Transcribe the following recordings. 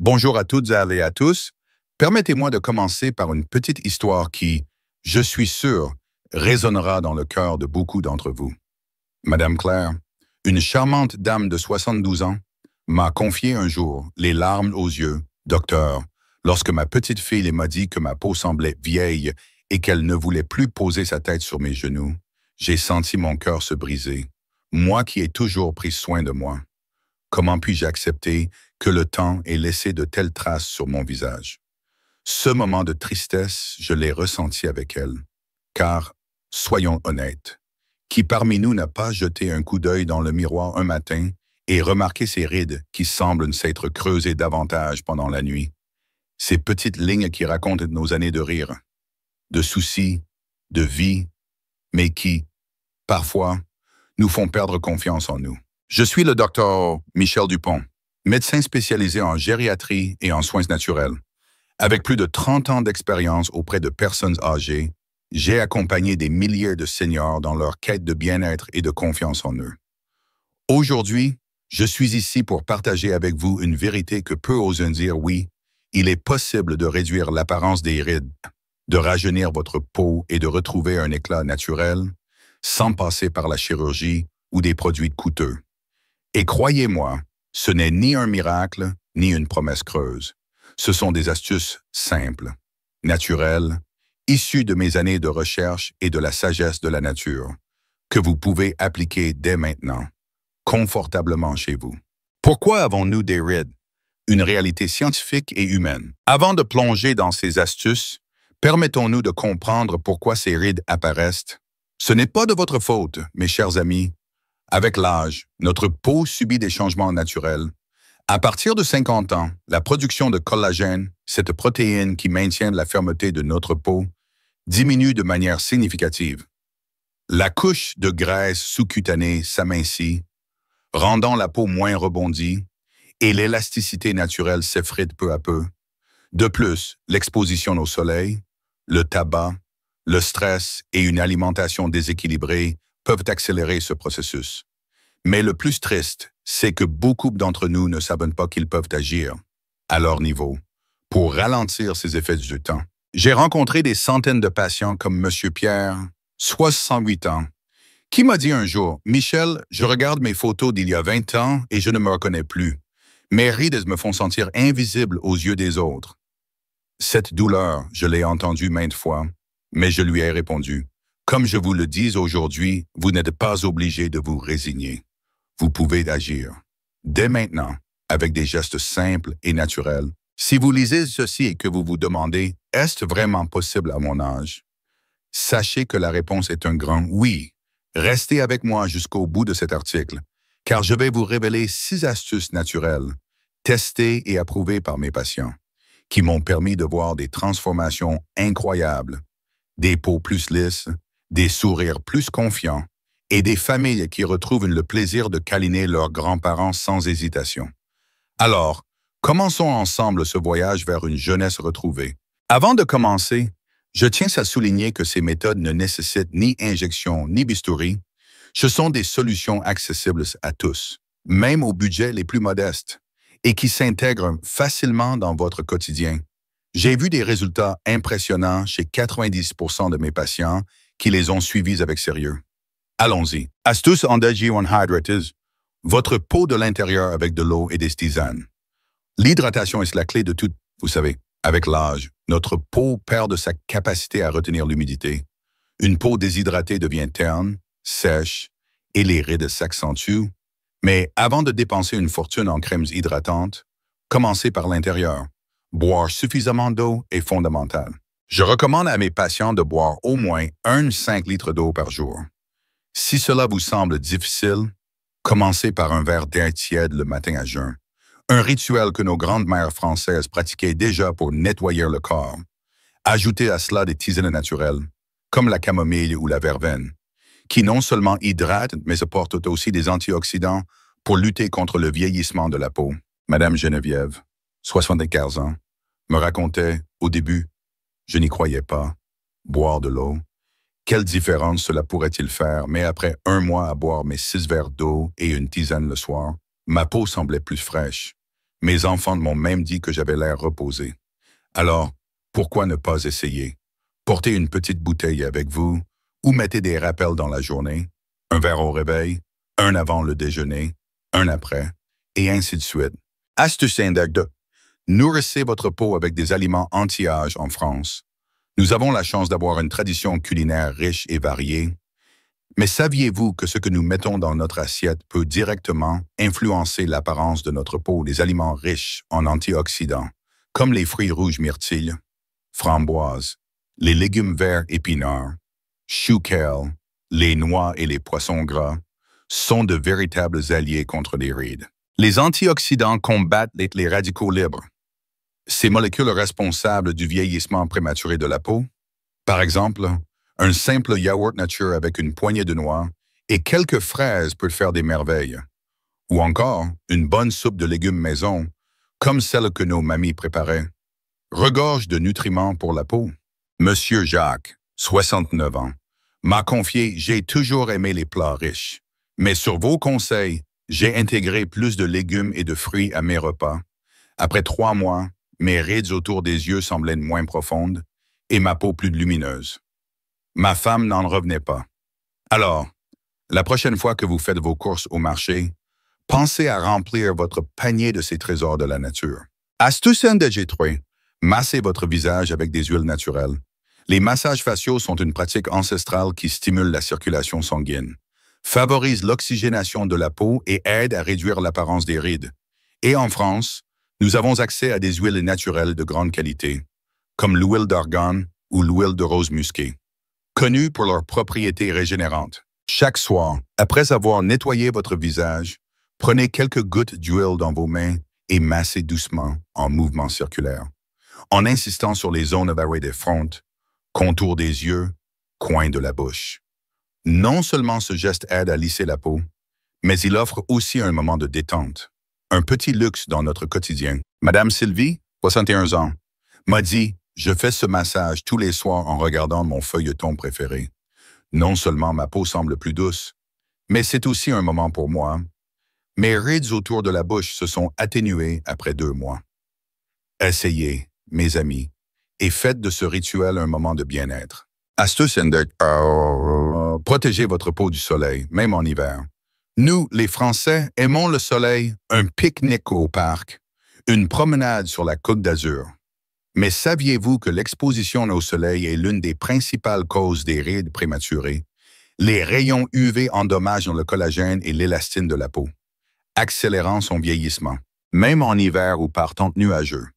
Bonjour à toutes et à tous. Permettez-moi de commencer par une petite histoire qui, je suis sûr, résonnera dans le cœur de beaucoup d'entre vous. Madame Claire, une charmante dame de 72 ans, m'a confié un jour, les larmes aux yeux, docteur, lorsque ma petite fille m'a dit que ma peau semblait vieille et qu'elle ne voulait plus poser sa tête sur mes genoux. J'ai senti mon cœur se briser, moi qui ai toujours pris soin de moi. Comment puis-je accepter que le temps ait laissé de telles traces sur mon visage? Ce moment de tristesse, je l'ai ressenti avec elle. Car, soyons honnêtes, qui parmi nous n'a pas jeté un coup d'œil dans le miroir un matin et remarqué ces rides qui semblent s'être creusées davantage pendant la nuit? Ces petites lignes qui racontent nos années de rire, de soucis, de vie, mais qui, parfois, nous font perdre confiance en nous. Je suis le docteur Michel Dupont, médecin spécialisé en gériatrie et en soins naturels. Avec plus de 30 ans d'expérience auprès de personnes âgées, j'ai accompagné des milliers de seniors dans leur quête de bien-être et de confiance en eux. Aujourd'hui, je suis ici pour partager avec vous une vérité que peu osent dire oui, il est possible de réduire l'apparence des rides, de rajeunir votre peau et de retrouver un éclat naturel, sans passer par la chirurgie ou des produits coûteux. Et croyez-moi, ce n'est ni un miracle, ni une promesse creuse. Ce sont des astuces simples, naturelles, issues de mes années de recherche et de la sagesse de la nature, que vous pouvez appliquer dès maintenant, confortablement chez vous. Pourquoi avons-nous des rides? Une réalité scientifique et humaine. Avant de plonger dans ces astuces, permettons-nous de comprendre pourquoi ces rides apparaissent. Ce n'est pas de votre faute, mes chers amis. Avec l'âge, notre peau subit des changements naturels. À partir de 50 ans, la production de collagène, cette protéine qui maintient la fermeté de notre peau, diminue de manière significative. La couche de graisse sous-cutanée s'amincit, rendant la peau moins rebondie, et l'élasticité naturelle s'effrite peu à peu. De plus, l'exposition au soleil, le tabac, le stress et une alimentation déséquilibrée peuvent accélérer ce processus. Mais le plus triste, c'est que beaucoup d'entre nous ne savent pas qu'ils peuvent agir, à leur niveau, pour ralentir ces effets du temps. J'ai rencontré des centaines de patients comme M. Pierre, 68 ans, qui m'a dit un jour, « Michel, je regarde mes photos d'il y a 20 ans et je ne me reconnais plus. Mes rides me font sentir invisible aux yeux des autres. » Cette douleur, je l'ai entendue maintes fois, mais je lui ai répondu, « Comme je vous le dis aujourd'hui, vous n'êtes pas obligé de vous résigner. Vous pouvez agir, dès maintenant, avec des gestes simples et naturels. Si vous lisez ceci et que vous vous demandez « Est-ce vraiment possible à mon âge ?» Sachez que la réponse est un grand « oui ». Restez avec moi jusqu'au bout de cet article, car je vais vous révéler 6 astuces naturelles, testées et approuvées par mes patients, qui m'ont permis de voir des transformations incroyables, des peaux plus lisses, des sourires plus confiants, et des familles qui retrouvent le plaisir de câliner leurs grands-parents sans hésitation. Alors, commençons ensemble ce voyage vers une jeunesse retrouvée. Avant de commencer, je tiens à souligner que ces méthodes ne nécessitent ni injection ni bistouri. Ce sont des solutions accessibles à tous, même aux budgets les plus modestes, et qui s'intègrent facilement dans votre quotidien. J'ai vu des résultats impressionnants chez 90% de mes patients qui les ont suivis avec sérieux. Allons-y. Astuce Andagion Hydratis. Votre peau de l'intérieur avec de l'eau et des tisanes. L'hydratation est la clé de tout. Vous savez, avec l'âge, notre peau perd de sa capacité à retenir l'humidité. Une peau déshydratée devient terne, sèche, et les rides s'accentuent. Mais avant de dépenser une fortune en crèmes hydratantes, commencez par l'intérieur. Boire suffisamment d'eau est fondamental. Je recommande à mes patients de boire au moins 1,5 litre d'eau par jour. Si cela vous semble difficile, commencez par un verre d'air tiède le matin à jeun. Un rituel que nos grandes-mères françaises pratiquaient déjà pour nettoyer le corps. Ajoutez à cela des tisanes naturelles, comme la camomille ou la verveine, qui non seulement hydratent, mais apportent aussi des antioxydants pour lutter contre le vieillissement de la peau. Madame Geneviève, 75 ans, me racontait, au début, je n'y croyais pas, boire de l'eau. Quelle différence cela pourrait-il faire, mais après 1 mois à boire mes 6 verres d'eau et une tisane le soir, ma peau semblait plus fraîche. Mes enfants m'ont même dit que j'avais l'air reposé. Alors, pourquoi ne pas essayer? Portez une petite bouteille avec vous ou mettez des rappels dans la journée, un verre au réveil, un avant le déjeuner, un après, et ainsi de suite. Astuce index 2. Nourrissez votre peau avec des aliments anti-âge en France. Nous avons la chance d'avoir une tradition culinaire riche et variée. Mais saviez-vous que ce que nous mettons dans notre assiette peut directement influencer l'apparence de notre peau? Les aliments riches en antioxydants, comme les fruits rouges myrtilles, framboises, les légumes verts épinards, chou kale, les noix et les poissons gras, sont de véritables alliés contre les rides. Les antioxydants combattent les radicaux libres, ces molécules responsables du vieillissement prématuré de la peau. Par exemple, un simple yaourt nature avec une poignée de noix et quelques fraises peut faire des merveilles. Ou encore, une bonne soupe de légumes maison, comme celle que nos mamies préparaient, regorge de nutriments pour la peau. Monsieur Jacques, 69 ans, m'a confié « J'ai toujours aimé les plats riches, mais sur vos conseils, j'ai intégré plus de légumes et de fruits à mes repas. Après 3 mois, mes rides autour des yeux semblaient moins profondes et ma peau plus lumineuse. Ma femme n'en revenait pas. Alors, la prochaine fois que vous faites vos courses au marché, pensez à remplir votre panier de ces trésors de la nature. Astuce NDG3. Massez votre visage avec des huiles naturelles. Les massages faciaux sont une pratique ancestrale qui stimule la circulation sanguine, favorise l'oxygénation de la peau et aide à réduire l'apparence des rides. Et en France, nous avons accès à des huiles naturelles de grande qualité, comme l'huile d'argan ou l'huile de rose musquée, connues pour leurs propriétés régénérantes. Chaque soir, après avoir nettoyé votre visage, prenez quelques gouttes d'huile dans vos mains et massez doucement en mouvement circulaire, en insistant sur les zones avariées des frontes, contours des yeux, coins de la bouche. Non seulement ce geste aide à lisser la peau, mais il offre aussi un moment de détente, un petit luxe dans notre quotidien. Madame Sylvie, 61 ans, m'a dit « Je fais ce massage tous les soirs en regardant mon feuilleton préféré. Non seulement ma peau semble plus douce, mais c'est aussi un moment pour moi. Mes rides autour de la bouche se sont atténuées après 2 mois. » Essayez, mes amis, et faites de ce rituel un moment de bien-être. Astuce index. Protégez votre peau du soleil, même en hiver. Nous, les Français, aimons le soleil, un pique-nique au parc, une promenade sur la Côte d'Azur. Mais saviez-vous que l'exposition au soleil est l'une des principales causes des rides prématurées? Les rayons UV endommagent le collagène et l'élastine de la peau, accélérant son vieillissement, même en hiver ou par temps nuageux.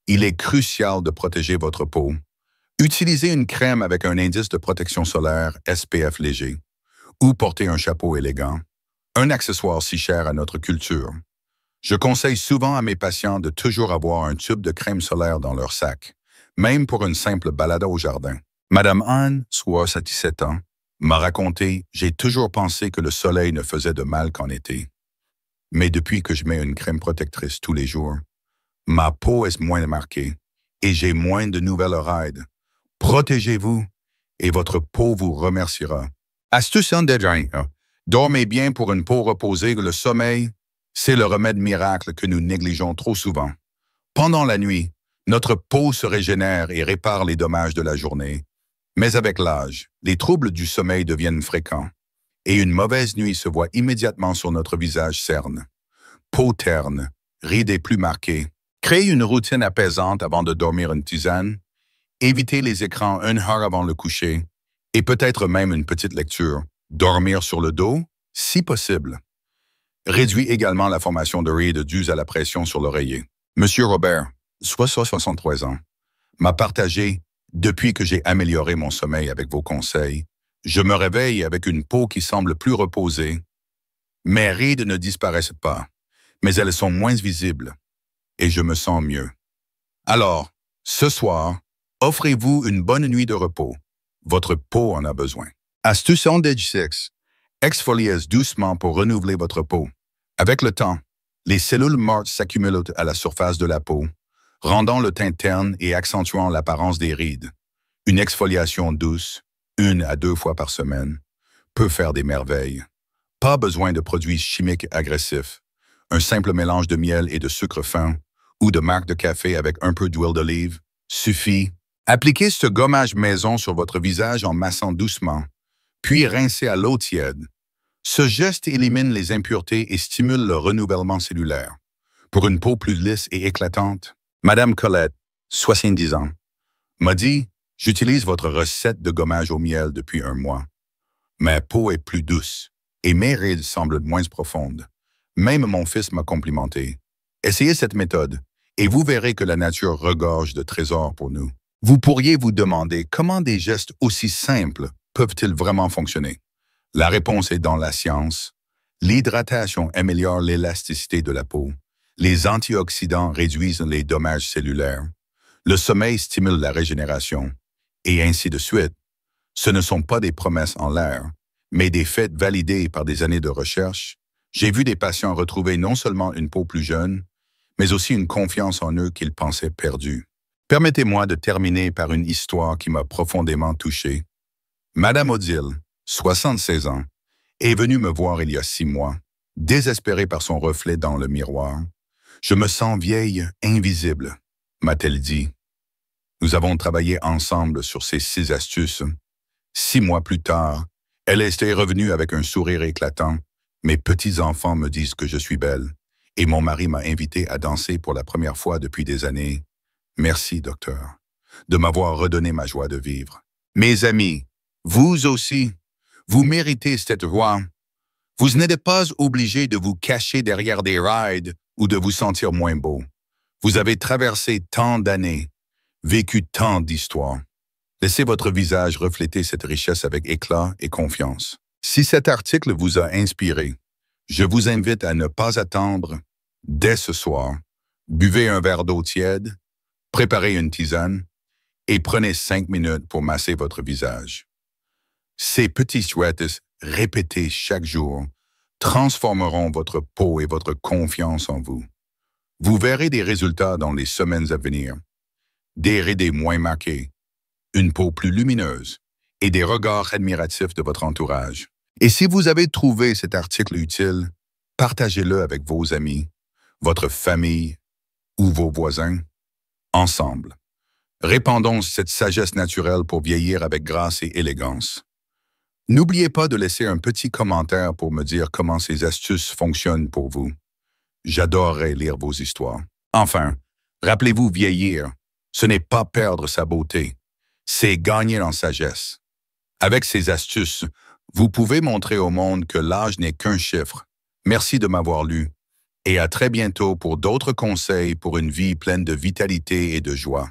Il est crucial de protéger votre peau. Utilisez une crème avec un indice de protection solaire SPF léger ou portez un chapeau élégant, un accessoire si cher à notre culture. Je conseille souvent à mes patients de toujours avoir un tube de crème solaire dans leur sac, même pour une simple balade au jardin. Madame Anne, 77 ans, m'a raconté « J'ai toujours pensé que le soleil ne faisait de mal qu'en été. Mais depuis que je mets une crème protectrice tous les jours, ma peau est moins marquée et j'ai moins de nouvelles rides. Protégez-vous et votre peau vous remerciera. » Astuce NDG. Dormez bien pour une peau reposée. Le sommeil, c'est le remède miracle que nous négligeons trop souvent. Pendant la nuit, notre peau se régénère et répare les dommages de la journée. Mais avec l'âge, les troubles du sommeil deviennent fréquents et une mauvaise nuit se voit immédiatement sur notre visage cerne. Peau terne, rides plus marquées. Créez une routine apaisante avant de dormir une tisane. Évitez les écrans 1 heure avant le coucher et peut-être même une petite lecture. Dormir sur le dos, si possible. Réduit également la formation de rides dues à la pression sur l'oreiller. Monsieur Robert, 63 ans, m'a partagé « Depuis que j'ai amélioré mon sommeil avec vos conseils, je me réveille avec une peau qui semble plus reposée. Mes rides ne disparaissent pas, mais elles sont moins visibles et je me sens mieux. Alors, ce soir, offrez-vous une bonne nuit de repos. Votre peau en a besoin. » Astuce NDG6. Exfoliez doucement pour renouveler votre peau. Avec le temps, les cellules mortes s'accumulent à la surface de la peau, rendant le teint terne et accentuant l'apparence des rides. Une exfoliation douce, 1 à 2 fois par semaine, peut faire des merveilles. Pas besoin de produits chimiques agressifs. Un simple mélange de miel et de sucre fin ou de marc de café avec un peu d'huile d'olive suffit. Appliquez ce gommage maison sur votre visage en massant doucement, puis rincez à l'eau tiède. Ce geste élimine les impuretés et stimule le renouvellement cellulaire. Pour une peau plus lisse et éclatante, Madame Colette, 70 ans, m'a dit « J'utilise votre recette de gommage au miel depuis un mois. Ma peau est plus douce et mes rides semblent moins profondes. Même mon fils m'a complimenté. Essayez cette méthode et vous verrez que la nature regorge de trésors pour nous. » Vous pourriez vous demander comment des gestes aussi simples peuvent-ils vraiment fonctionner? La réponse est dans la science. L'hydratation améliore l'élasticité de la peau. Les antioxydants réduisent les dommages cellulaires. Le sommeil stimule la régénération. Et ainsi de suite. Ce ne sont pas des promesses en l'air, mais des faits validés par des années de recherche. J'ai vu des patients retrouver non seulement une peau plus jeune, mais aussi une confiance en eux qu'ils pensaient perdue. Permettez-moi de terminer par une histoire qui m'a profondément touché. Madame Odile, 76 ans, est venue me voir il y a 6 mois, désespérée par son reflet dans le miroir. « Je me sens vieille, invisible », m'a-t-elle dit. Nous avons travaillé ensemble sur ces 6 astuces. 6 mois plus tard, elle était revenue avec un sourire éclatant. Mes petits-enfants me disent que je suis belle, et mon mari m'a invité à danser pour la première fois depuis des années. Merci, docteur, de m'avoir redonné ma joie de vivre. Mes amis, vous aussi, vous méritez cette joie. Vous n'êtes pas obligé de vous cacher derrière des rides ou de vous sentir moins beau. Vous avez traversé tant d'années, vécu tant d'histoires. Laissez votre visage refléter cette richesse avec éclat et confiance. Si cet article vous a inspiré, je vous invite à ne pas attendre. Dès ce soir, buvez un verre d'eau tiède, préparez une tisane et prenez 5 minutes pour masser votre visage. Ces petits gestes répétés chaque jour transformeront votre peau et votre confiance en vous. Vous verrez des résultats dans les semaines à venir. Des rides moins marquées, une peau plus lumineuse et des regards admiratifs de votre entourage. Et si vous avez trouvé cet article utile, partagez-le avec vos amis, votre famille ou vos voisins. Ensemble, répandons cette sagesse naturelle pour vieillir avec grâce et élégance. N'oubliez pas de laisser un petit commentaire pour me dire comment ces astuces fonctionnent pour vous. J'adorerais lire vos histoires. Enfin, rappelez-vous, vieillir, ce n'est pas perdre sa beauté, c'est gagner en sagesse. Avec ces astuces, vous pouvez montrer au monde que l'âge n'est qu'un chiffre. Merci de m'avoir lu et à très bientôt pour d'autres conseils pour une vie pleine de vitalité et de joie.